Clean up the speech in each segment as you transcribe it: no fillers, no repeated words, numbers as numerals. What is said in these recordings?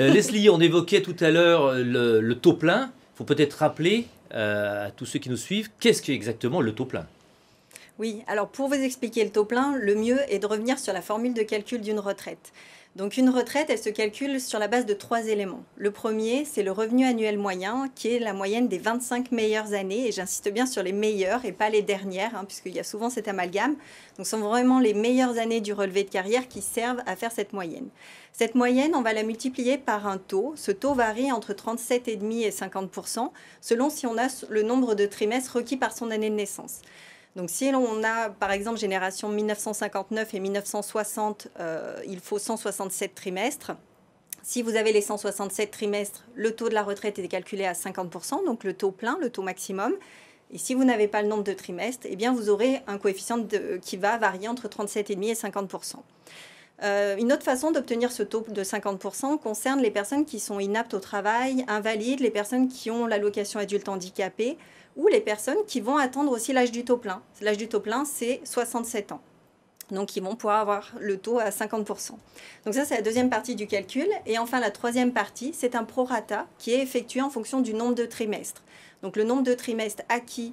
Leslie, on évoquait tout à l'heure le taux plein. Il faut peut-être rappeler à tous ceux qui nous suivent, qu'est-ce qu'est exactement le taux plein? Oui, alors pour vous expliquer le taux plein, le mieux est de revenir sur la formule de calcul d'une retraite. Donc une retraite, elle se calcule sur la base de 3 éléments. Le premier, c'est le revenu annuel moyen, qui est la moyenne des 25 meilleures années, et j'insiste bien sur les meilleures et pas les dernières, puisqu'il y a souvent cet amalgame. Donc ce sont vraiment les meilleures années du relevé de carrière qui servent à faire cette moyenne. Cette moyenne, on va la multiplier par un taux. Ce taux varie entre 37,5 et 50%, selon si on a le nombre de trimestres requis par son année de naissance. Donc si on a par exemple génération 1959 et 1960, il faut 167 trimestres. Si vous avez les 167 trimestres, le taux de la retraite est calculé à 50%, donc le taux plein, le taux maximum. Et si vous n'avez pas le nombre de trimestres, eh bien vous aurez un coefficient qui va varier entre 37,5 et 50%. Une autre façon d'obtenir ce taux de 50% concerne les personnes qui sont inaptes au travail, invalides, les personnes qui ont l'allocation adulte handicapé ou les personnes qui vont attendre aussi l'âge du taux plein. L'âge du taux plein, c'est 67 ans. Donc, ils vont pouvoir avoir le taux à 50%. Donc ça, c'est la deuxième partie du calcul. Et enfin, la troisième partie, c'est un prorata qui est effectué en fonction du nombre de trimestres. Donc, le nombre de trimestres acquis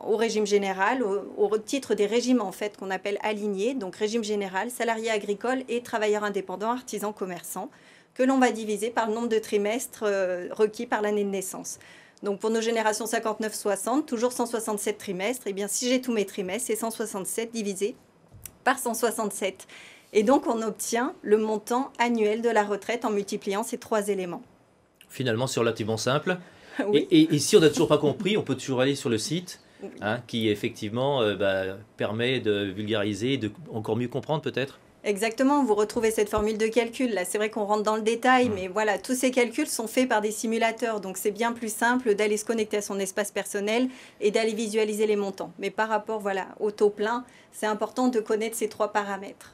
au régime général, au titre des régimes en fait qu'on appelle alignés, donc régime général, salarié agricole et travailleurs indépendants, artisans, commerçants, que l'on va diviser par le nombre de trimestres requis par l'année de naissance. Donc pour nos générations 59-60, toujours 167 trimestres, et bien si j'ai tous mes trimestres, c'est 167 divisé par 167. Et donc on obtient le montant annuel de la retraite en multipliant ces 3 éléments. Finalement, c'est relativement simple. Oui. Et si on n'a toujours pas compris, on peut toujours aller sur le site qui effectivement permet de vulgariser et de encore mieux comprendre peut-être. Exactement, vous retrouvez cette formule de calcul. Là, c'est vrai qu'on rentre dans le détail, mais voilà, tous ces calculs sont faits par des simulateurs. Donc, c'est bien plus simple d'aller se connecter à son espace personnel et d'aller visualiser les montants. Mais par rapport au taux plein, c'est important de connaître ces 3 paramètres.